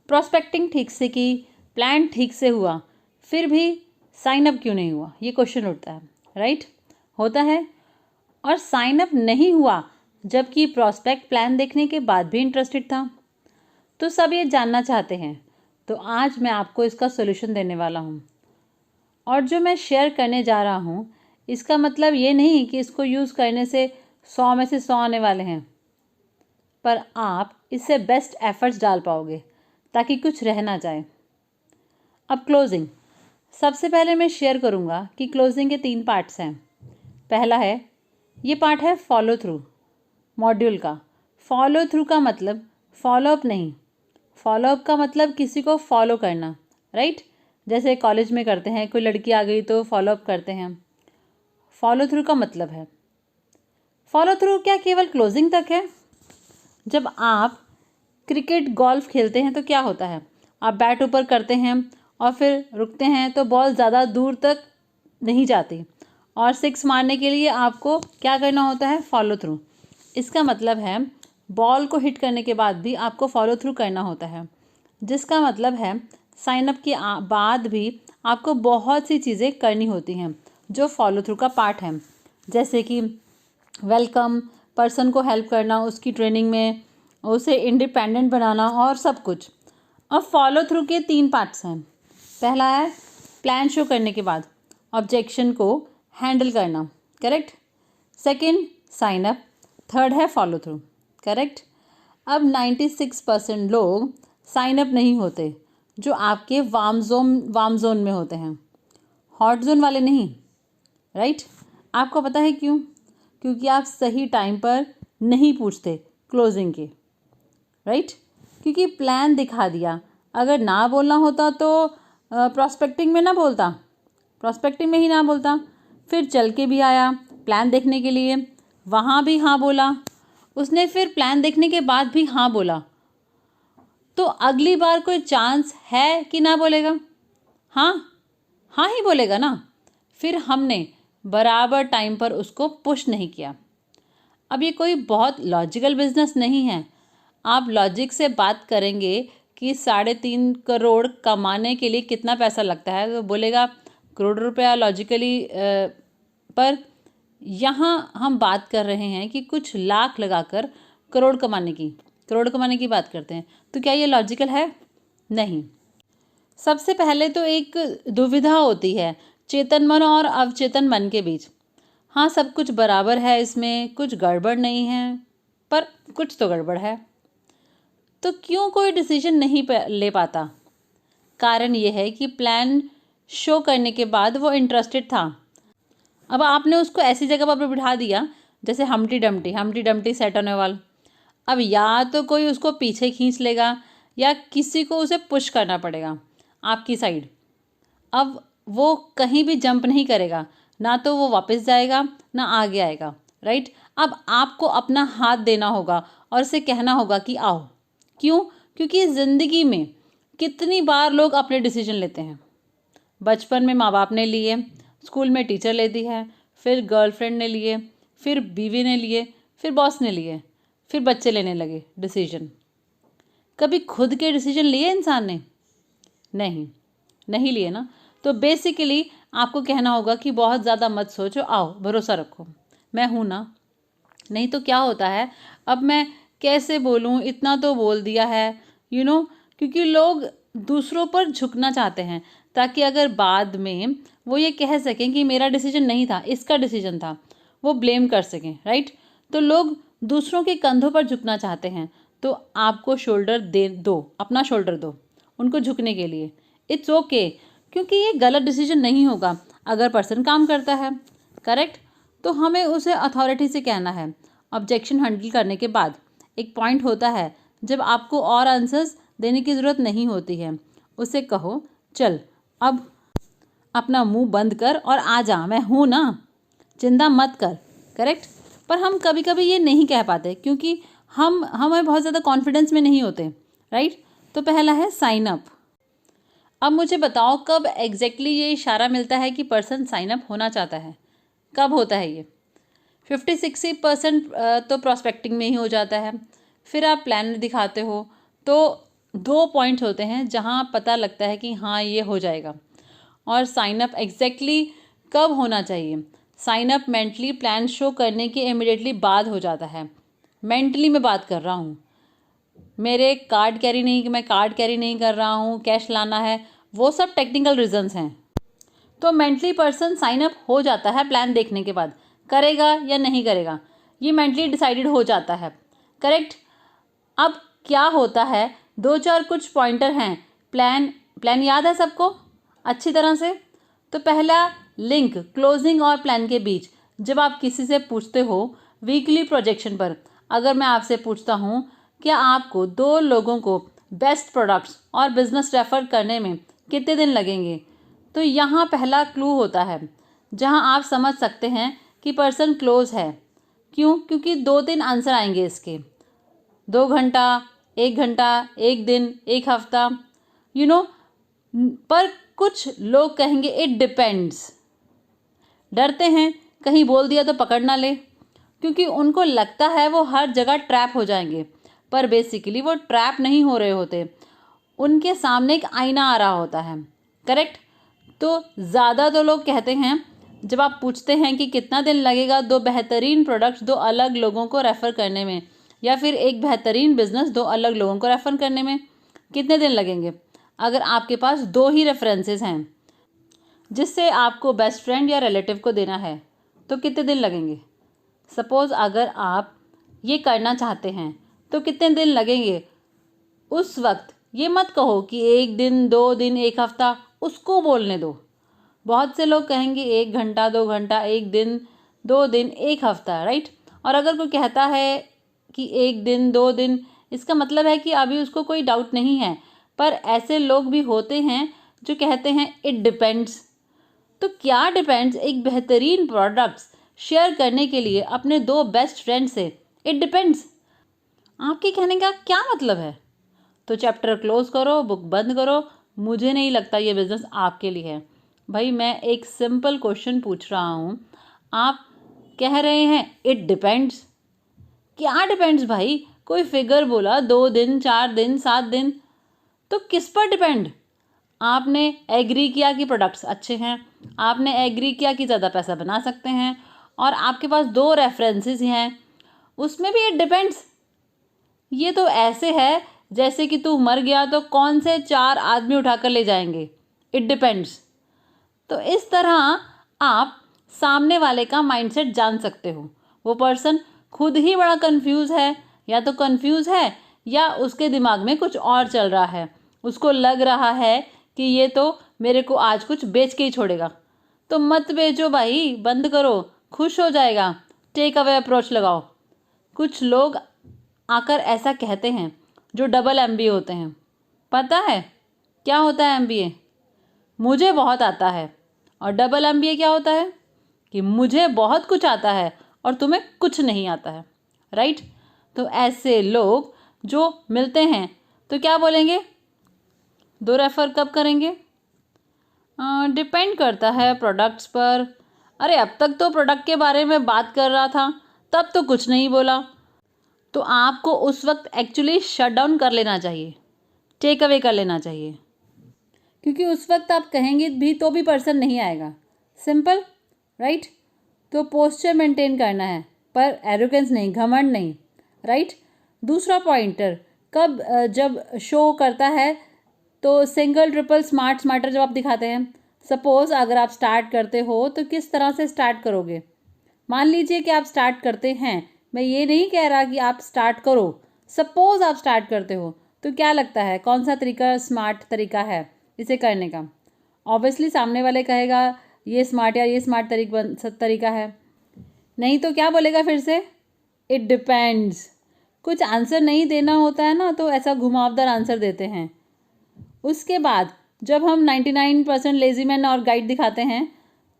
Prospecting ठीक से की, प्लान ठीक से हुआ, फिर भी साइन अप क्यों नहीं हुआ, ये क्वेश्चन उठता है, राइट? होता है। और साइन अप नहीं हुआ जबकि प्रोस्पेक्ट प्लान देखने के बाद भी इंटरेस्टेड था। तो सब ये जानना चाहते हैं, तो आज मैं आपको इसका सोल्यूशन देने वाला हूँ। और जो मैं शेयर करने जा रहा हूँ, इसका मतलब ये नहीं कि इसको यूज़ करने से 100 में से 100 आने वाले हैं, पर आप इससे बेस्ट एफर्ट्स डाल पाओगे ताकि कुछ रह ना जाए। अब क्लोजिंग। सबसे पहले मैं शेयर करूँगा कि क्लोजिंग के 3 पार्ट्स हैं। पहला है, ये पार्ट है फॉलो थ्रू मॉड्यूल का। फॉलो थ्रू का मतलब फॉलो अप नहीं, फॉलो अप का मतलब किसी को फॉलो करना, राइट? जैसे कॉलेज में करते हैं, कोई लड़की आ गई तो फॉलो अप करते हैं। फॉलो थ्रू का मतलब है, फॉलो थ्रू क्या केवल क्लोजिंग तक है? जब आप क्रिकेट गोल्फ खेलते हैं तो क्या होता है, आप बैट ऊपर करते हैं और फिर रुकते हैं तो बॉल ज़्यादा दूर तक नहीं जाती, और 6 मारने के लिए आपको क्या करना होता है, फॉलो थ्रू। इसका मतलब है बॉल को हिट करने के बाद भी आपको फॉलो थ्रू करना होता है, जिसका मतलब है साइन अप के बाद भी आपको बहुत सी चीज़ें करनी होती हैं जो फॉलो थ्रू का पार्ट है, जैसे कि वेलकम, पर्सन को हेल्प करना उसकी ट्रेनिंग में, उसे इंडिपेंडेंट बनाना और सब कुछ। अब फॉलो थ्रू के 3 पार्ट्स हैं। पहला है प्लान शो करने के बाद ऑब्जेक्शन को हैंडल करना, correct? Second sign up, third है फॉलो थ्रू, करेक्ट? अब 96% लोग साइन अप नहीं होते, जो आपके वार्म जोन में होते हैं, हॉट जोन वाले नहीं, राइट? आपको पता है क्यों? क्योंकि आप सही टाइम पर नहीं पूछते क्लोजिंग के, राइट? क्योंकि प्लान दिखा दिया, अगर ना बोलना होता तो प्रोस्पेक्टिंग में ना बोलता, प्रोस्पेक्टिंग में ही ना बोलता, फिर चल के भी आया प्लान देखने के लिए, वहाँ भी हाँ बोला उसने, फिर प्लान देखने के बाद भी हाँ बोला, तो अगली बार कोई चांस है कि ना बोलेगा? हाँ, हाँ ही बोलेगा ना। फिर हमने बराबर टाइम पर उसको पुश नहीं किया। अब ये कोई बहुत लॉजिकल बिजनेस नहीं है। आप लॉजिक से बात करेंगे कि 3.5 करोड़ कमाने के लिए कितना पैसा लगता है, तो बोलेगा करोड़ रुपया लॉजिकली, पर यहाँ हम बात कर रहे हैं कि कुछ लाख लगाकर करोड़ कमाने की बात करते हैं, तो क्या ये लॉजिकल है? नहीं। सबसे पहले तो एक दुविधा होती है चेतन मन और अवचेतन मन के बीच। हाँ, सब कुछ बराबर है, इसमें कुछ गड़बड़ नहीं है, पर कुछ तो गड़बड़ है। तो क्यों कोई डिसीजन नहीं ले पाता? कारण यह है कि प्लान शो करने के बाद वो इंटरेस्टेड था। अब आपने उसको ऐसी जगह पर बिठा दिया जैसे Humpty Dumpty set on A wall. अब या तो कोई उसको पीछे खींच लेगा या किसी को उसे पुश करना पड़ेगा आपकी साइड। अब वो कहीं भी जंप नहीं करेगा, ना तो वो वापस जाएगा ना आगे आएगा, राइट? अब आपको अपना हाथ देना होगा और उसे कहना होगा कि आओ। क्यों? क्योंकि ज़िंदगी में कितनी बार लोग अपने डिसीजन लेते हैं। बचपन में माँ बाप ने लिए, स्कूल में टीचर लेती है, फिर गर्लफ्रेंड ने लिए, फिर बीवी ने लिए, फिर बॉस ने लिए, फिर बच्चे लेने लगे डिसीजन। कभी खुद के डिसीजन लिए इंसान ने? नहीं लिए ना। तो बेसिकली आपको कहना होगा कि बहुत ज़्यादा मत सोचो, आओ भरोसा रखो, मैं हूँ ना। नहीं तो क्या होता है, अब मैं कैसे बोलूँ, इतना तो बोल दिया है, क्योंकि लोग दूसरों पर झुकना चाहते हैं ताकि अगर बाद में वो ये कह सकें कि मेरा डिसीजन नहीं था, इसका डिसीजन था, वो ब्लेम कर सकें, राइट? तो लोग दूसरों के कंधों पर झुकना चाहते हैं, तो आपको शोल्डर दे दो, अपना शोल्डर दो उनको झुकने के लिए। इट्स ओके, क्योंकि ये गलत डिसीजन नहीं होगा अगर पर्सन काम करता है, करेक्ट? तो हमें उसे अथॉरिटी से कहना है। ऑब्जेक्शन हैंडल करने के बाद एक पॉइंट होता है जब आपको और आंसर्स देने की ज़रूरत नहीं होती है। उसे कहो, चल अब अपना मुंह बंद कर और आ जा, मैं हूँ ना, चिंता मत कर, करेक्ट? पर हम कभी कभी ये नहीं कह पाते क्योंकि हमें बहुत ज़्यादा कॉन्फिडेंस में नहीं होते, राइट? तो पहला है साइन अप। अब मुझे बताओ कब एग्जैक्टली ये इशारा मिलता है कि पर्सन साइन अप होना चाहता है? कब होता है ये? 50-60% तो प्रोस्पेक्टिंग में ही हो जाता है। फिर आप प्लान दिखाते हो तो दो पॉइंट होते हैं जहां पता लगता है कि हाँ ये हो जाएगा। और साइन अप एग्जैक्टली कब होना चाहिए? Sign up mentally plan show करने के इमिडिएटली बाद हो जाता है। मेंटली मैं बात कर रहा हूँ, मैं कार्ड कैरी नहीं कर रहा हूँ, कैश लाना है, वो सब टेक्निकल रीजंस हैं। तो मेंटली पर्सन साइन अप हो जाता है प्लान देखने के बाद, करेगा या नहीं करेगा ये मेंटली डिसाइडेड हो जाता है, करेक्ट। अब क्या होता है, दो चार कुछ पॉइंटर हैं। प्लान याद है सबको अच्छी तरह से? तो पहला लिंक क्लोजिंग और प्लान के बीच। जब आप किसी से पूछते हो वीकली प्रोजेक्शन पर, अगर मैं आपसे पूछता हूँ क्या आपको 2 लोगों को बेस्ट प्रोडक्ट्स और बिजनेस रेफर करने में कितने दिन लगेंगे, तो यहाँ पहला क्लू होता है जहाँ आप समझ सकते हैं कि पर्सन क्लोज है। क्यों? क्योंकि 2-3 आंसर आएंगे इसके, 2 घंटा, 1 घंटा, 1 दिन, 1 हफ्ता, यू नो। पर कुछ लोग कहेंगे इट डिपेंड्स, डरते हैं कहीं बोल दिया तो पकड़ ना ले, क्योंकि उनको लगता है वो हर जगह ट्रैप हो जाएंगे। पर बेसिकली वो ट्रैप नहीं हो रहे होते, उनके सामने एक आईना आ रहा होता है, करेक्ट। तो ज़्यादा तो लोग कहते हैं जब आप पूछते हैं कि कितना दिन लगेगा 2 बेहतरीन प्रोडक्ट्स 2 अलग लोगों को रेफ़र करने में, या फिर एक बेहतरीन बिजनेस 2 अलग लोगों को रेफ़र करने में कितने दिन लगेंगे। अगर आपके पास 2 ही रेफरेंसेस हैं जिससे आपको बेस्ट फ्रेंड या रिलेटिव को देना है तो कितने दिन लगेंगे। सपोज़ अगर आप ये करना चाहते हैं तो कितने दिन लगेंगे। उस वक्त ये मत कहो कि 1 दिन, 2 दिन, 1 हफ्ता, उसको बोलने दो। बहुत से लोग कहेंगे 1 घंटा, 2 घंटा, 1 दिन, 2 दिन, 1 हफ्ता, राइट। और अगर कोई कहता है कि 1 दिन, 2 दिन, इसका मतलब है कि अभी उसको कोई डाउट नहीं है। पर ऐसे लोग भी होते हैं जो कहते हैं इट डिपेंड्स। तो क्या डिपेंड्स एक बेहतरीन प्रोडक्ट्स शेयर करने के लिए अपने 2 बेस्ट फ्रेंड से इट डिपेंड्स, आपके कहने का क्या मतलब है? तो चैप्टर क्लोज करो, बुक बंद करो। मुझे नहीं लगता ये बिज़नेस आपके लिए है। भाई मैं एक सिंपल क्वेश्चन पूछ रहा हूँ, आप कह रहे हैं इट डिपेंड्स। क्या डिपेंड्स भाई? कोई फिगर बोला 2 दिन, 4 दिन, 7 दिन, तो किस पर डिपेंड? आपने एग्री किया कि प्रोडक्ट्स अच्छे हैं, आपने एग्री किया कि ज़्यादा पैसा बना सकते हैं, और आपके पास 2 रेफरेंसेस हैं, उसमें भी इट डिपेंड्स। ये तो ऐसे है जैसे कि तू मर गया तो कौन से 4 आदमी उठाकर ले जाएंगे, इट डिपेंड्स। तो इस तरह आप सामने वाले का माइंडसेट जान सकते हो। वो पर्सन खुद ही बड़ा कंफ्यूज है, या तो कंफ्यूज है या उसके दिमाग में कुछ और चल रहा है। उसको लग रहा है कि ये तो मेरे को आज कुछ बेच के ही छोड़ेगा। तो मत बेचो भाई, बंद करो, खुश हो जाएगा, टेक अवे अप्रोच लगाओ। कुछ लोग आकर ऐसा कहते हैं जो डबल MBA होते हैं। पता है क्या होता है MBA? मुझे बहुत आता है। और डबल MBA क्या होता है कि मुझे बहुत कुछ आता है और तुम्हें कुछ नहीं आता है, राइट। तो ऐसे लोग जो मिलते हैं तो क्या बोलेंगे, 2 रेफर कब करेंगे? डिपेंड करता है प्रोडक्ट्स पर। अरे अब तक तो प्रोडक्ट के बारे में बात कर रहा था, तब तो कुछ नहीं बोला। तो आपको उस वक्त एक्चुअली शट डाउन कर लेना चाहिए, टेक अवे कर लेना चाहिए, क्योंकि उस वक्त आप कहेंगे भी तो भी पर्सन नहीं आएगा। Simple, right. तो पोस्चर मेंटेन करना है, पर एरोगेंस नहीं, घमंड नहीं, राइट। दूसरा पॉइंटर, कब जब शो करता है तो सिंगल, ट्रिपल, स्मार्ट, स्मार्टर जब आप दिखाते हैं। सपोज़ अगर आप स्टार्ट करते हो तो किस तरह से स्टार्ट करोगे। मान लीजिए कि आप स्टार्ट करते हैं, मैं ये नहीं कह रहा कि आप स्टार्ट करो, सपोज़ आप स्टार्ट करते हो, तो क्या लगता है कौन सा तरीका स्मार्ट तरीका है इसे करने का? ऑब्वियसली सामने वाले कहेगा ये स्मार्ट या ये स्मार्ट तरीका है। नहीं तो क्या बोलेगा फिर से, इट डिपेंड्स। कुछ आंसर नहीं देना होता है ना, तो ऐसा घुमावदार आंसर देते हैं। उसके बाद जब हम 99% लेजी मैन और गाइड दिखाते हैं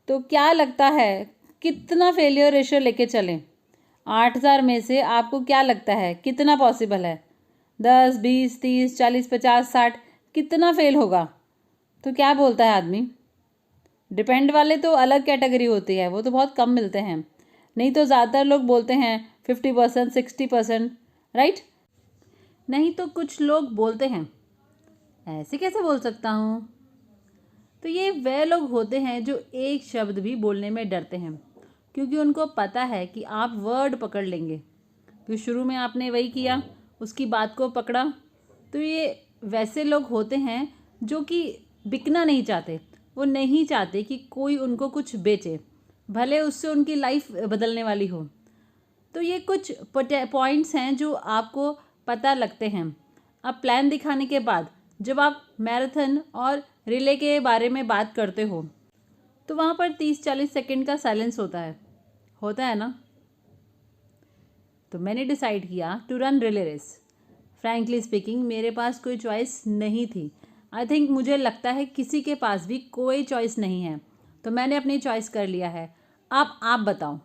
तो क्या लगता है कितना फेलियर रेशियो लेके चलें? 8000 में से आपको क्या लगता है कितना पॉसिबल है? 10, 20, 30, 40, 50, 60, कितना फेल होगा? तो क्या बोलता है आदमी? डिपेंड वाले तो अलग कैटेगरी होती है, वो तो बहुत कम मिलते हैं। नहीं तो ज़्यादातर लोग बोलते हैं 50%, 60%, राइट। नहीं तो कुछ लोग बोलते हैं ऐसे कैसे बोल सकता हूँ। तो ये वे लोग होते हैं जो एक शब्द भी बोलने में डरते हैं, क्योंकि उनको पता है कि आप वर्ड पकड़ लेंगे। तो शुरू में आपने वही किया, उसकी बात को पकड़ा। तो ये वैसे लोग होते हैं जो कि बिकना नहीं चाहते। वो नहीं चाहते कि कोई उनको कुछ बेचे, भले उससे उनकी लाइफ बदलने वाली हो। तो ये कुछ पॉइंट्स हैं जो आपको पता लगते हैं। अब प्लान दिखाने के बाद जब आप मैराथन और रिले के बारे में बात करते हो तो वहाँ पर 30-40 सेकंड का साइलेंस होता है ना। तो मैंने डिसाइड किया to run relay race. Frankly speaking मेरे पास कोई चॉइस नहीं थी। आई थिंक मुझे लगता है किसी के पास भी कोई चॉइस नहीं है। तो मैंने अपनी चॉइस कर लिया है। अब आप बताओ।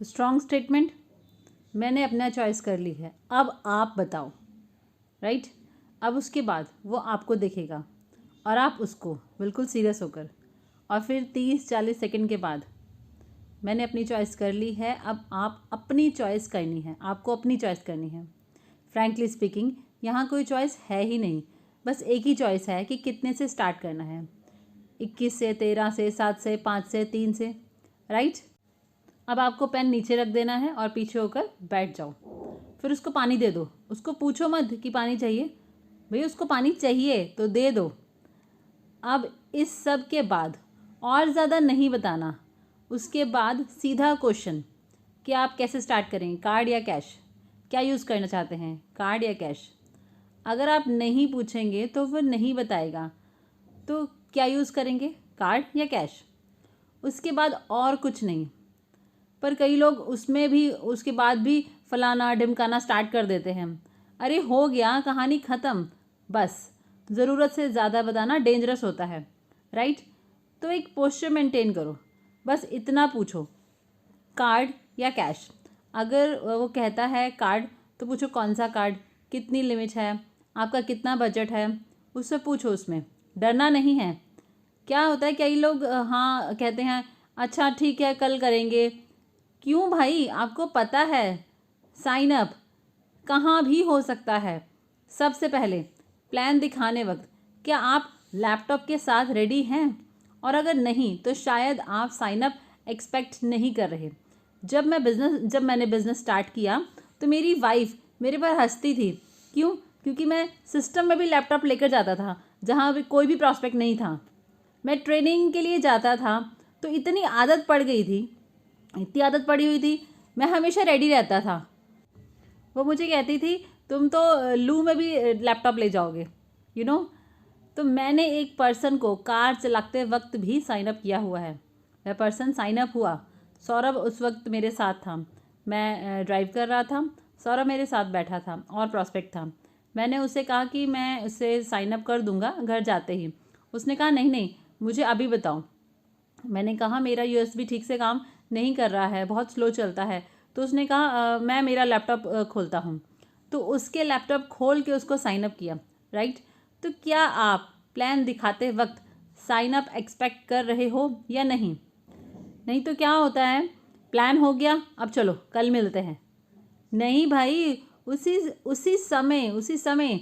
तो स्ट्रॉन्ग स्टेटमेंट, मैंने अपना चॉइस कर ली है, अब आप बताओ। राइट। अब उसके बाद वो आपको देखेगा और आप उसको बिल्कुल सीरियस होकर, और फिर 30-40 सेकंड के बाद मैंने अपनी चॉइस कर ली है, अब आप अपनी चॉइस करनी है, आपको अपनी चॉइस करनी है। फ्रैंकली स्पीकिंग यहाँ कोई चॉइस है ही नहीं, बस एक ही चॉइस है कि कितने से स्टार्ट करना है, 21 से, 13 से, 7 से, 5 से, 3 से। राइट। अब आपको पेन नीचे रख देना है और पीछे होकर बैठ जाओ। फिर उसको पानी दे दो। उसको पूछो मत कि पानी चाहिए, भाई उसको पानी चाहिए तो दे दो। अब इस सब के बाद और ज़्यादा नहीं बताना। उसके बाद सीधा क्वेश्चन कि आप कैसे स्टार्ट करें, कार्ड या कैश, क्या यूज़ करना चाहते हैं, कार्ड या कैश। अगर आप नहीं पूछेंगे तो वो नहीं बताएगा। तो क्या यूज़ करेंगे, कार्ड या कैश। उसके बाद और कुछ नहीं। पर कई लोग उसमें भी उसके बाद भी फलाना ढिमकाना स्टार्ट कर देते हैं। अरे हो गया, कहानी ख़त्म। बस ज़रूरत से ज़्यादा बताना डेंजरस होता है। राइट। तो एक पोस्चर मेंटेन करो, बस इतना पूछो, कार्ड या कैश। अगर वो कहता है कार्ड तो पूछो कौन सा कार्ड, कितनी लिमिट है, आपका कितना बजट है, उससे पूछो। उसमें डरना नहीं है। क्या होता है, कई लोग हाँ कहते हैं, अच्छा ठीक है कल करेंगे। क्यों भाई, आपको पता है साइन अप कहाँ भी हो सकता है। सबसे पहले प्लान दिखाने वक्त क्या आप लैपटॉप के साथ रेडी हैं, और अगर नहीं तो शायद आप साइन अप एक्सपेक्ट नहीं कर रहे। जब मैंने बिज़नेस स्टार्ट किया तो मेरी वाइफ मेरे पर हंसती थी। क्यों? क्योंकि मैं सिस्टम में भी लैपटॉप लेकर जाता था जहाँ भी कोई भी प्रॉस्पेक्ट नहीं था। मैं ट्रेनिंग के लिए जाता था तो इतनी आदत पड़ गई थी, इतनी आदत पड़ी हुई थी, मैं हमेशा रेडी रहता था। वो मुझे कहती थी तुम तो लू में भी लैपटॉप ले जाओगे, यू नो। तो मैंने एक पर्सन को कार चलाते वक्त भी साइन अप किया हुआ है। वह पर्सन साइन अप हुआ। सौरभ उस वक्त मेरे साथ था। मैं ड्राइव कर रहा था, सौरभ मेरे साथ बैठा था और प्रॉस्पेक्ट था। मैंने उससे कहा कि मैं उसे साइन अप कर दूंगा घर जाते ही। उसने कहा नहीं नहीं, मुझे अभी बताओ। मैंने कहा मेरा यूएसबी ठीक से काम नहीं कर रहा है, बहुत स्लो चलता है। तो उसने कहा मैं मेरा लैपटॉप खोलता हूँ। तो उसके लैपटॉप खोल के उसको साइन अप किया। राइट। तो क्या आप प्लान दिखाते वक्त साइन अप एक्सपेक्ट कर रहे हो या नहीं? नहीं तो क्या होता है, प्लान हो गया, अब चलो कल मिलते हैं। नहीं भाई, उसी समय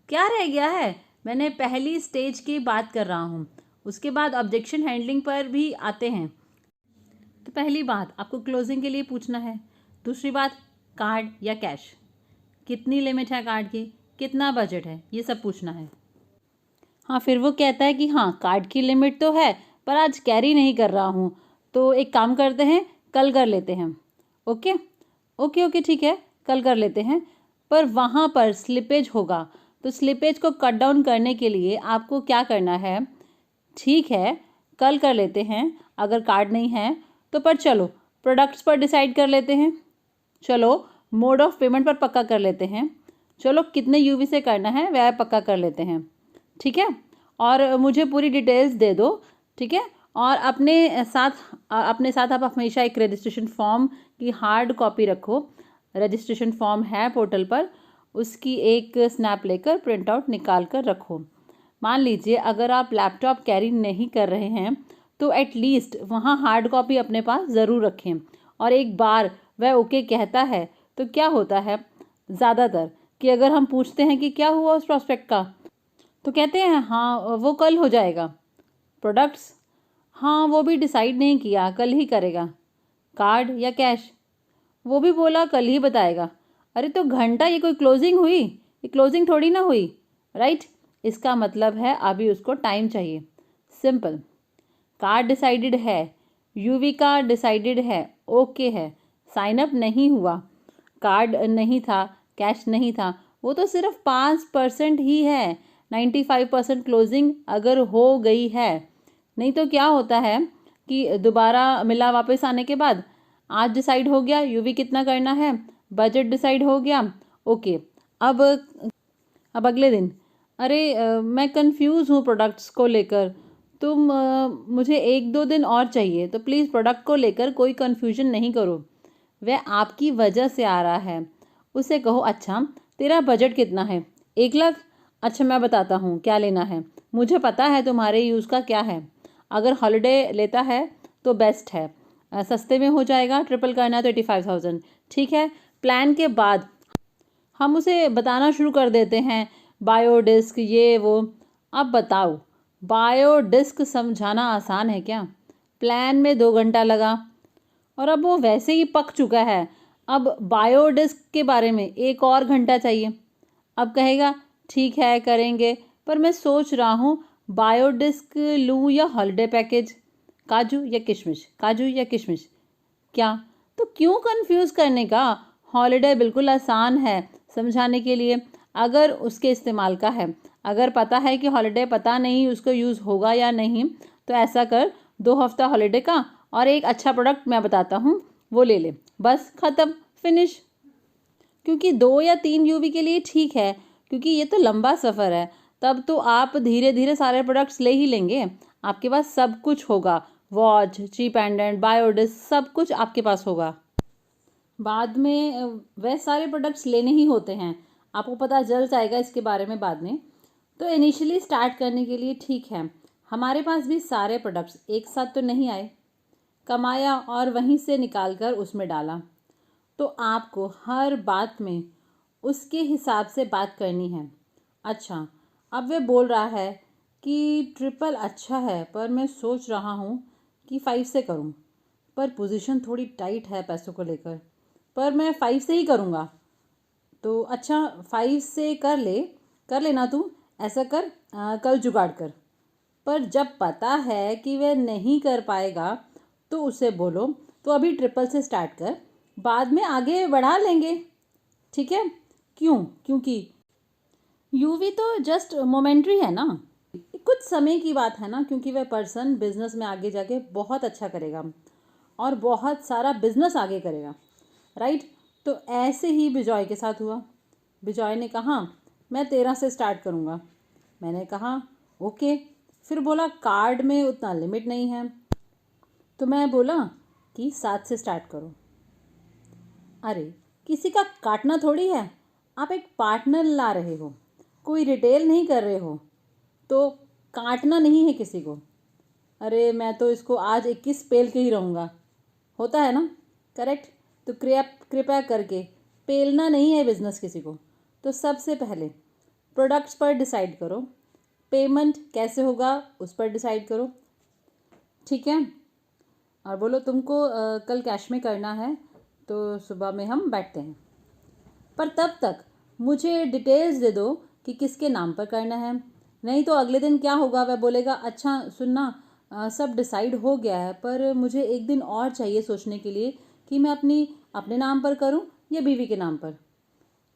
क्या रह गया है। मैंने पहली स्टेज की बात कर रहा हूँ। उसके बाद ऑब्जेक्शन हैंडलिंग पर भी आते हैं। तो पहली बात आपको क्लोजिंग के लिए पूछना है। दूसरी बात कार्ड या कैश, कितनी लिमिट है कार्ड की, कितना बजट है, ये सब पूछना है। हाँ, फिर वो कहता है कि हाँ कार्ड की लिमिट तो है पर आज कैरी नहीं कर रहा हूँ, तो एक काम करते हैं कल कर लेते हैं। ओके ओके ओके ठीक है, कल कर लेते हैं। पर वहाँ पर स्लिपेज होगा, तो स्लिपेज को कट डाउन करने के लिए आपको क्या करना है, ठीक है कल कर लेते हैं, अगर कार्ड नहीं है तो, पर चलो प्रोडक्ट्स पर डिसाइड कर लेते हैं, चलो मोड ऑफ पेमेंट पर पक्का कर लेते हैं, चलो कितने यूवी से करना है वह पक्का कर लेते हैं। ठीक है, और मुझे पूरी डिटेल्स दे दो। ठीक है, और अपने साथ आप हमेशा एक रजिस्ट्रेशन फॉर्म की हार्ड कॉपी रखो। रजिस्ट्रेशन फॉर्म है पोर्टल पर, उसकी एक स्नैप लेकर प्रिंट आउट निकाल कर रखो। मान लीजिए अगर आप लैपटॉप कैरी नहीं कर रहे हैं तो एटलीस्ट वहाँ हार्ड कॉपी अपने पास ज़रूर रखें। और एक बार वह ओके कहता है तो क्या होता है ज़्यादातर कि अगर हम पूछते हैं कि क्या हुआ उस प्रॉस्पेक्ट का, तो कहते हैं हाँ वो कल हो जाएगा। प्रोडक्ट्स, हाँ वो भी डिसाइड नहीं किया, कल ही करेगा। कार्ड या कैश, वो भी बोला कल ही बताएगा। अरे तो घंटा, ये कोई क्लोजिंग हुई? ये क्लोजिंग थोड़ी ना हुई, राइट? इसका मतलब है अभी उसको टाइम चाहिए। सिंपल। कार्ड डिसाइडेड है, यूवी का डिसाइडेड है, ओके है। साइन अप नहीं हुआ, कार्ड नहीं था, कैश नहीं था, वो तो सिर्फ 5% ही है। 95% क्लोजिंग अगर हो गई है। नहीं तो क्या होता है कि दोबारा मिला वापस आने के बाद, आज डिसाइड हो गया यूवी कितना करना है, बजट डिसाइड हो गया, ओके। अब अगले दिन, अरे मैं कंफ्यूज हूँ प्रोडक्ट्स को लेकर, तुम मुझे 1-2 दिन और चाहिए, तो प्लीज़ प्रोडक्ट को लेकर कोई कंफ्यूजन नहीं करो, वह आपकी वजह से आ रहा है। उसे कहो, अच्छा तेरा बजट कितना है? 1 लाख? अच्छा मैं बताता हूँ क्या लेना है, मुझे पता है तुम्हारे यूज़ का क्या है। अगर हॉलिडे लेता है तो बेस्ट है, सस्ते में हो जाएगा, ट्रिपल करना है तो 85,000, ठीक है। प्लान के बाद हम उसे बताना शुरू कर देते हैं, बायोडिस्क ये वो। अब बताओ, बायोडिस्क समझाना आसान है क्या? प्लान में 2 घंटा लगा और अब वो वैसे ही पक चुका है। अब बायोडिस्क के बारे में 1 और घंटा चाहिए। अब कहेगा ठीक है करेंगे, पर मैं सोच रहा हूँ बायोडिस्क लूँ या हॉलिडे पैकेज, काजू या किशमिश, काजू या किशमिश। क्या? तो क्यों कंफ्यूज करने का? हॉलिडे बिल्कुल आसान है समझाने के लिए, अगर उसके इस्तेमाल का है। अगर पता है कि हॉलिडे पता नहीं उसको यूज़ होगा या नहीं, तो ऐसा कर, 2 हफ्ता हॉलिडे का और एक अच्छा प्रोडक्ट मैं बताता हूँ वो ले ले, बस ख़त्म, फिनिश। क्योंकि 2 या 3 यूवी के लिए ठीक है, क्योंकि ये तो लंबा सफ़र है। तब तो आप धीरे धीरे सारे प्रोडक्ट्स ले ही लेंगे, आपके पास सब कुछ होगा, वॉच, ची पेंडेंट, बायोडिस्क, सब कुछ आपके पास होगा। बाद में वह सारे प्रोडक्ट्स लेने ही होते हैं, आपको पता चल जाएगा इसके बारे में बाद में। तो इनिशियली स्टार्ट करने के लिए ठीक है, हमारे पास भी सारे प्रोडक्ट्स एक साथ तो नहीं आए, कमाया और वहीं से निकाल कर उसमें डाला। तो आपको हर बात में उसके हिसाब से बात करनी है। अच्छा, अब वह बोल रहा है कि ट्रिपल अच्छा है, पर मैं सोच रहा हूँ कि 5 से करूँ, पर पोजीशन थोड़ी टाइट है पैसों को लेकर, पर मैं 5 से ही करूँगा। तो अच्छा 5 से कर लेना तू, ऐसा कर, कल जुगाड़ कर। पर जब पता है कि वह नहीं कर पाएगा तो उसे बोलो तो अभी ट्रिपल से स्टार्ट कर, बाद में आगे बढ़ा लेंगे, ठीक है। क्यों? क्योंकि यूवी तो जस्ट मोमेंट्री है ना, कुछ समय की बात है ना, क्योंकि वह पर्सन बिजनेस में आगे जाके बहुत अच्छा करेगा और बहुत सारा बिजनेस आगे करेगा, राइट। तो ऐसे ही बिजॉय के साथ हुआ। बिजॉय ने कहा मैं 13 से स्टार्ट करूँगा। मैंने कहा ओके। फिर बोला कार्ड में उतना लिमिट नहीं है, तो मैं बोला कि 7 से स्टार्ट करो। अरे किसी का काटना थोड़ी है, आप एक पार्टनर ला रहे हो, कोई रिटेल नहीं कर रहे हो, तो काटना नहीं है किसी को। अरे मैं तो इसको आज 21 पेल के ही रहूँगा, होता है ना, करेक्ट। तो कृपया कृपया करके पेलना नहीं है बिजनेस किसी को। तो सबसे पहले प्रोडक्ट्स पर डिसाइड करो, पेमेंट कैसे होगा उस पर डिसाइड करो, ठीक है। और बोलो तुमको कल कैश में करना है तो सुबह में हम बैठते हैं, पर तब तक मुझे डिटेल्स दे दो कि किसके नाम पर करना है। नहीं तो अगले दिन क्या होगा, वह बोलेगा अच्छा सुनना, सब डिसाइड हो गया है, पर मुझे 1 दिन और चाहिए सोचने के लिए कि मैं अपने नाम पर करूं या बीवी के नाम पर।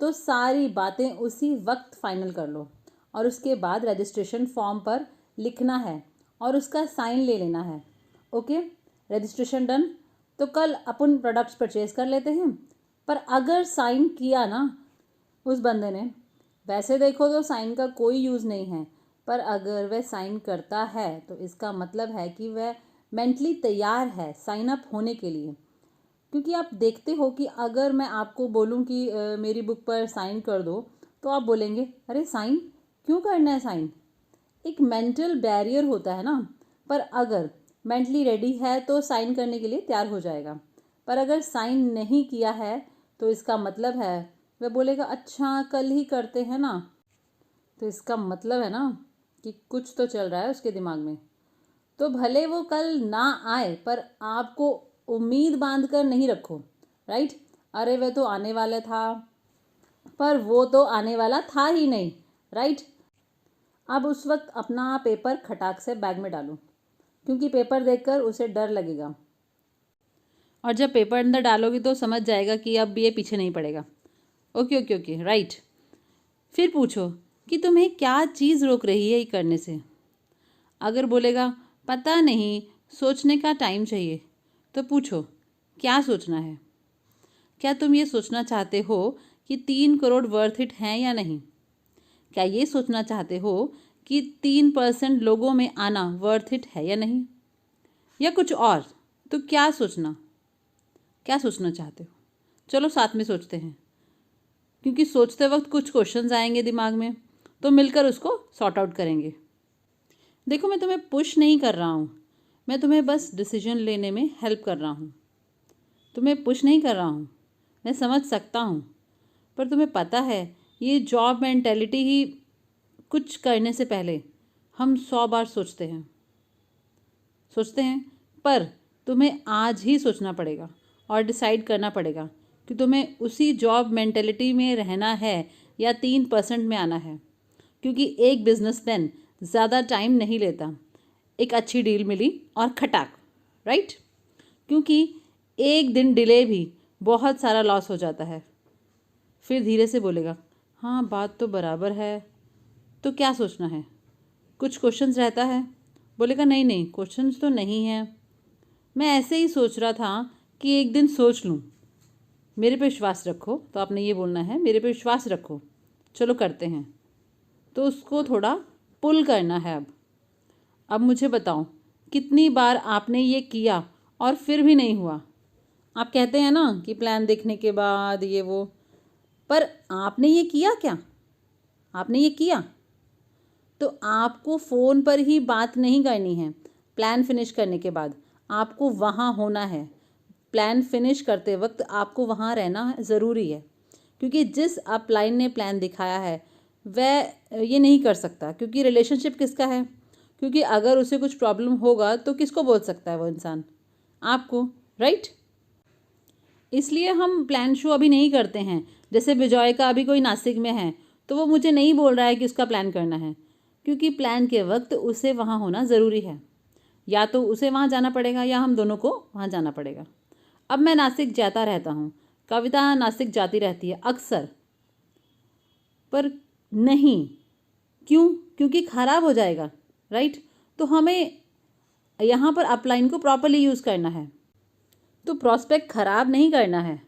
तो सारी बातें उसी वक्त फाइनल कर लो और उसके बाद रजिस्ट्रेशन फॉर्म पर लिखना है और उसका साइन ले लेना है, ओके। Registration done. तो कल अपन प्रोडक्ट्स परचेज कर लेते हैं। पर अगर साइन किया ना उस बंदे ने, वैसे देखो तो साइन का कोई यूज़ नहीं है, पर अगर वह साइन करता है तो इसका मतलब है कि वह मेंटली तैयार है साइन अप होने के लिए। क्योंकि आप देखते हो कि अगर मैं आपको बोलूं कि मेरी बुक पर साइन कर दो, तो आप बोलेंगे अरे साइन क्यों करना है साइन, एक मेंटल बैरियर होता है ना। पर अगर मेंटली रेडी है तो साइन करने के लिए तैयार हो जाएगा। पर अगर साइन नहीं किया है तो इसका मतलब है वह बोलेगा अच्छा कल ही करते हैं ना। तो इसका मतलब है ना कि कुछ तो चल रहा है उसके दिमाग में। तो भले वो कल ना आए पर आपको उम्मीद बांध कर नहीं रखो, राइट। अरे वह तो आने वाला था, पर वो तो आने वाला था ही नहीं, राइट। अब उस वक्त अपना पेपर खटाक से बैग में डालो, क्योंकि पेपर देखकर उसे डर लगेगा, और जब पेपर अंदर डालोगी तो समझ जाएगा कि अब ये पीछे नहीं पड़ेगा। Okay okay okay, right. फिर पूछो कि तुम्हें क्या चीज़ रोक रही है ये करने से। अगर बोलेगा पता नहीं, सोचने का टाइम चाहिए, तो पूछो क्या सोचना है। क्या तुम ये सोचना चाहते हो कि 3 करोड़ वर्थ इट हैं या नहीं? क्या ये सोचना चाहते हो कि 3% लोगों में आना वर्थ इट है या नहीं, या कुछ और? तो क्या सोचना चाहते हो? चलो साथ में सोचते हैं, क्योंकि सोचते वक्त कुछ क्वेश्चंस आएंगे दिमाग में, तो मिलकर उसको सॉर्ट आउट करेंगे। देखो, मैं तुम्हें पुश नहीं कर रहा हूँ, मैं तुम्हें बस डिसीजन लेने में हेल्प कर रहा हूँ। तुम्हें पुश नहीं कर रहा हूँ, मैं समझ सकता हूँ, पर तुम्हें पता है ये जॉब मेंटेलिटी ही कुछ करने से पहले हम 100 बार सोचते हैं, पर तुम्हें आज ही सोचना पड़ेगा और डिसाइड करना पड़ेगा कि तुम्हें उसी जॉब मेंटेलिटी में रहना है या 3% में आना है। क्योंकि एक बिजनेसमैन ज़्यादा टाइम नहीं लेता, एक अच्छी डील मिली और खटाक, राइट। क्योंकि एक दिन डिले भी बहुत सारा लॉस हो जाता है। फिर धीरे से बोलेगा हाँ बात तो बराबर है, तो क्या सोचना है? कुछ क्वेश्चंस रहता है। बोलेगा नहीं नहीं, क्वेश्चंस तो नहीं है, मैं ऐसे ही सोच रहा था कि एक दिन सोच लूँ। मेरे पे विश्वास रखो, तो आपने ये बोलना है मेरे पे विश्वास रखो, चलो करते हैं। तो उसको थोड़ा पुल करना है। अब मुझे बताओ कितनी बार आपने ये किया और फिर भी नहीं हुआ? आप कहते हैं ना कि प्लान देखने के बाद ये वो, पर आपने ये किया क्या? आपने ये किया? तो आपको फ़ोन पर ही बात नहीं करनी है। प्लान फिनिश करने के बाद आपको वहाँ होना है। प्लान फिनिश करते वक्त आपको वहाँ रहना ज़रूरी है, क्योंकि जिस अपलाइन ने प्लान दिखाया है वह ये नहीं कर सकता। क्योंकि रिलेशनशिप किसका है? क्योंकि अगर उसे कुछ प्रॉब्लम होगा तो किसको बोल सकता है वो इंसान? आपको, राइट। इसलिए हम प्लान शो अभी नहीं करते हैं। जैसे विजय का अभी कोई नासिक में है, तो वो मुझे नहीं बोल रहा है कि उसका प्लान करना है, क्योंकि प्लान के वक्त उसे वहाँ होना ज़रूरी है। या तो उसे वहाँ जाना पड़ेगा या हम दोनों को वहाँ जाना पड़ेगा। अब मैं नासिक जाता रहता हूँ, कविता नासिक जाती रहती है अक्सर, पर नहीं, क्यों? क्योंकि ख़राब हो जाएगा, राइट। तो हमें यहाँ पर अपलाइन को प्रॉपरली यूज़ करना है, तो प्रॉस्पेक्ट ख़राब नहीं करना है।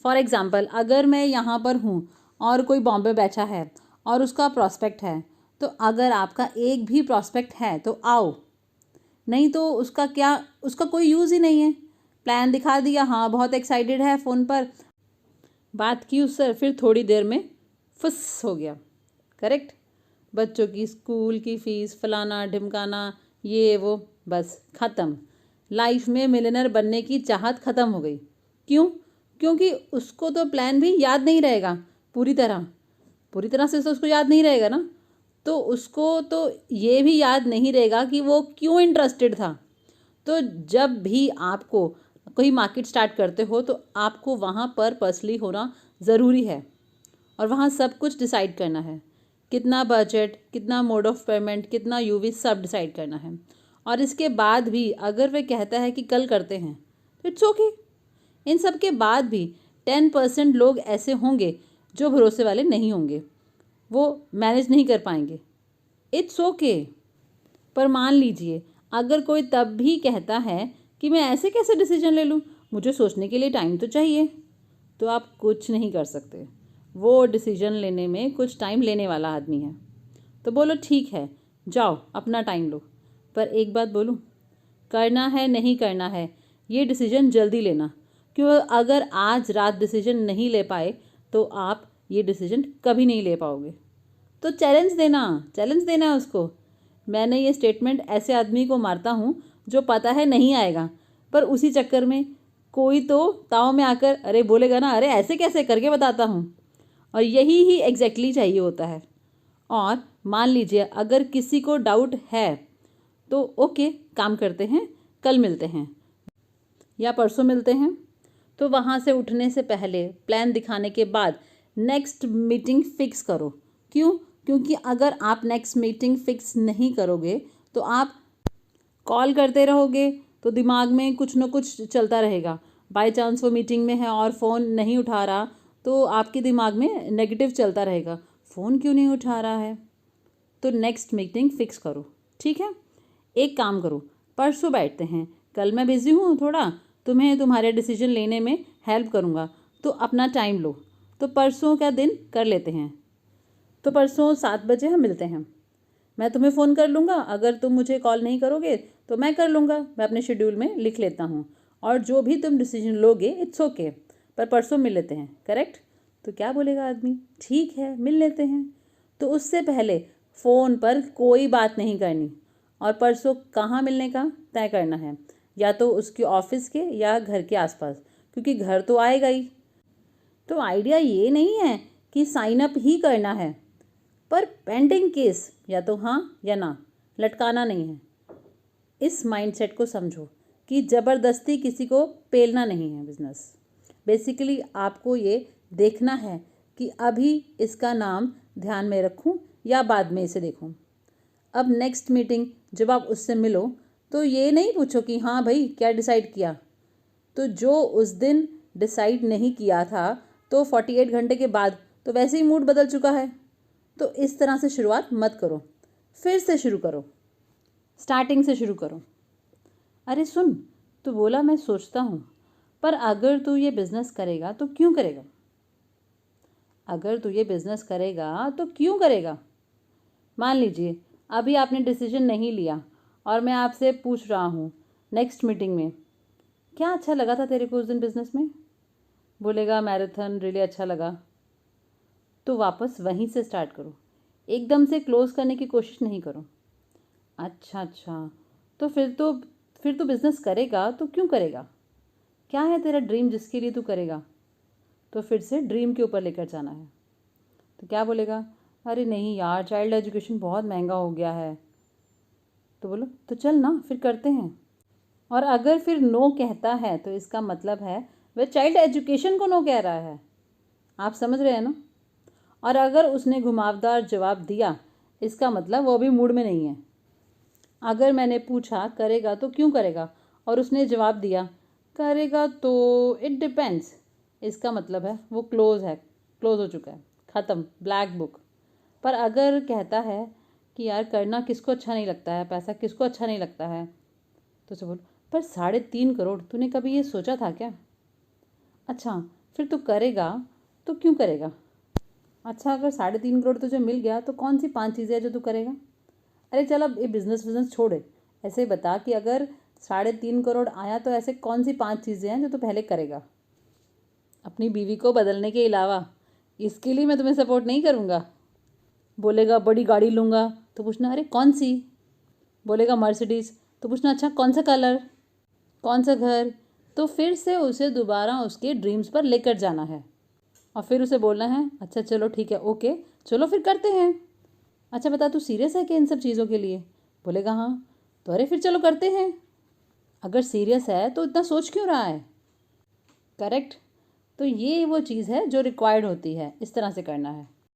फॉर एग्ज़ाम्पल, अगर मैं यहाँ पर हूँ और कोई बॉम्बे बैठा है और उसका प्रॉस्पेक्ट है, तो अगर आपका एक भी प्रॉस्पेक्ट है तो आओ, नहीं तो उसका क्या, उसका कोई यूज़ ही नहीं है। प्लान दिखा दिया, हाँ बहुत एक्साइटेड है, फ़ोन पर बात की उससे, फिर थोड़ी देर में फुस हो गया, करेक्ट। बच्चों की स्कूल की फ़ीस, फलाना ढिमकाना, ये वो, बस ख़त्म। लाइफ में मिलियनर बनने की चाहत ख़त्म हो गई। क्यों? क्योंकि उसको तो प्लान भी याद नहीं रहेगा पूरी तरह से, तो उसको याद नहीं रहेगा ना। तो उसको तो ये भी याद नहीं रहेगा कि वो क्यों इंटरेस्टेड था। तो जब भी आपको कोई मार्केट स्टार्ट करते हो तो आपको वहाँ पर पर्सनली होना ज़रूरी है, और वहाँ सब कुछ डिसाइड करना है। कितना बजट, कितना मोड ऑफ पेमेंट, कितना यूवी, सब डिसाइड करना है। और इसके बाद भी अगर वह कहता है कि कल करते हैं, तो इट्स ओके। इन सब के बाद भी 10% लोग ऐसे होंगे जो भरोसे वाले नहीं होंगे, वो मैनेज नहीं कर पाएंगे, इट्स ओके। पर मान लीजिए अगर कोई तब भी कहता है कि मैं ऐसे कैसे डिसीजन ले लूँ, मुझे सोचने के लिए टाइम तो चाहिए, तो आप कुछ नहीं कर सकते। वो डिसीजन लेने में कुछ टाइम लेने वाला आदमी है। तो बोलो ठीक है, जाओ अपना टाइम लो, पर एक बात बोलूँ, करना है नहीं करना है ये डिसीजन जल्दी लेना। क्यों? अगर आज रात डिसीजन नहीं ले पाए तो आप ये डिसीजन कभी नहीं ले पाओगे। तो चैलेंज देना है उसको। मैंने ये स्टेटमेंट ऐसे आदमी को मारता हूँ जो पता है नहीं आएगा, पर उसी चक्कर में कोई तो ताव में आकर अरे बोलेगा ना, अरे ऐसे कैसे करके बताता हूँ, और यही ही एग्जैक्टली चाहिए होता है। और मान लीजिए अगर किसी को डाउट है तो ओके, काम करते हैं, कल मिलते हैं या परसों मिलते हैं। तो वहाँ से उठने से पहले, प्लान दिखाने के बाद नेक्स्ट मीटिंग फिक्स करो। क्यों? क्योंकि अगर आप नेक्स्ट मीटिंग फिक्स नहीं करोगे तो आप कॉल करते रहोगे तो दिमाग में कुछ ना कुछ चलता रहेगा। बाय चांस वो मीटिंग में है और फ़ोन नहीं उठा रहा तो आपके दिमाग में नेगेटिव चलता रहेगा, फ़ोन क्यों नहीं उठा रहा है। तो नेक्स्ट मीटिंग फिक्स करो, ठीक है। एक काम करो, परसों बैठते हैं, कल मैं बिज़ी हूँ थोड़ा, तुम्हें तुम्हारे डिसीजन लेने में हेल्प करूँगा, तो अपना टाइम लो। तो परसों का दिन कर लेते हैं। तो परसों 7 बजे हम मिलते हैं। मैं तुम्हें फ़ोन कर लूँगा, अगर तुम मुझे कॉल नहीं करोगे तो मैं कर लूँगा, मैं अपने शेड्यूल में लिख लेता हूँ। और जो भी तुम डिसीजन लोगे इट्स ओके, पर परसों मिल लेते हैं, करेक्ट। तो क्या बोलेगा आदमी? ठीक है, मिल लेते हैं। तो उससे पहले फ़ोन पर कोई बात नहीं करनी और परसों कहाँ मिलने का तय करना है, या तो उसके ऑफिस के या घर के आसपास, क्योंकि घर तो आएगा ही। तो आइडिया ये नहीं है कि साइन अप ही करना है, पर पेंडिंग केस या तो हाँ या ना, लटकाना नहीं है। इस माइंडसेट को समझो कि ज़बरदस्ती किसी को पेलना नहीं है बिजनेस। बेसिकली आपको ये देखना है कि अभी इसका नाम ध्यान में रखूं या बाद में इसे देखूं। अब नेक्स्ट मीटिंग जब आप उससे मिलो तो ये नहीं पूछो कि हाँ भाई क्या डिसाइड किया। तो जो उस दिन डिसाइड नहीं किया था तो 48 घंटे के बाद तो वैसे ही मूड बदल चुका है। तो इस तरह से शुरुआत मत करो, फिर से शुरू करो, स्टार्टिंग से शुरू करो। अरे सुन, तू बोला मैं सोचता हूँ, पर अगर तू ये बिज़नेस करेगा तो क्यों करेगा? अगर तू ये बिज़नेस करेगा तो क्यों करेगा? मान लीजिए अभी आपने डिसीजन नहीं लिया और मैं आपसे पूछ रहा हूँ नेक्स्ट मीटिंग में, क्या अच्छा लगा था तेरे को उस दिन बिज़नेस में? बोलेगा मैराथन रियली अच्छा लगा। तो वापस वहीं से स्टार्ट करो, एकदम से क्लोज़ करने की कोशिश नहीं करो। अच्छा अच्छा, तो फिर तो बिज़नेस करेगा तो क्यों करेगा? क्या है तेरा ड्रीम जिसके लिए तू करेगा? तो फिर से ड्रीम के ऊपर लेकर जाना है। तो क्या बोलेगा? अरे नहीं यार, चाइल्ड एजुकेशन बहुत महंगा हो गया है। तो बोलो तो चल ना, फिर करते हैं। और अगर फिर नो कहता है तो इसका मतलब है वह चाइल्ड एजुकेशन को नो कह रहा है। आप समझ रहे हैं ना? और अगर उसने घुमावदार जवाब दिया, इसका मतलब वो अभी मूड में नहीं है। अगर मैंने पूछा करेगा तो क्यों करेगा और उसने जवाब दिया करेगा तो इट डिपेंड्स, इसका मतलब है वो क्लोज हो चुका है, ख़त्म, ब्लैक बुक। पर अगर कहता है कि यार करना किसको अच्छा नहीं लगता है, पैसा किसको अच्छा नहीं लगता है, तो उसे बोल पर 3.5 करोड़ तूने कभी ये सोचा था क्या? अच्छा, फिर तू करेगा तो क्यों करेगा? अच्छा, अगर 3.5 करोड़ तुझे मिल गया तो कौन सी 5 चीज़ें हैं जो तू करेगा? अरे चल अब ये बिज़नेस छोड़े, ऐसे बता कि अगर 3.5 करोड़ आया तो ऐसे कौन सी 5 चीज़ें हैं जो तू पहले करेगा अपनी बीवी को बदलने के अलावा। इसके लिए मैं तुम्हें सपोर्ट नहीं करूँगा। बोलेगा बड़ी गाड़ी लूँगा, तो पूछना अरे कौन सी? बोलेगा मर्सिडीज़, तो पूछना अच्छा कौन सा कलर, कौन सा घर। तो फिर से उसे दोबारा उसके ड्रीम्स पर लेकर जाना है और फिर उसे बोलना है अच्छा चलो ठीक है, ओके चलो फिर करते हैं। अच्छा बता तू सीरियस है कि इन सब चीज़ों के लिए? बोलेगा हाँ। तो अरे फिर चलो करते हैं। अगर सीरियस है तो इतना सोच क्यों रहा है? करेक्ट। तो ये वो चीज़ है जो रिक्वायर्ड होती है, इस तरह से करना है।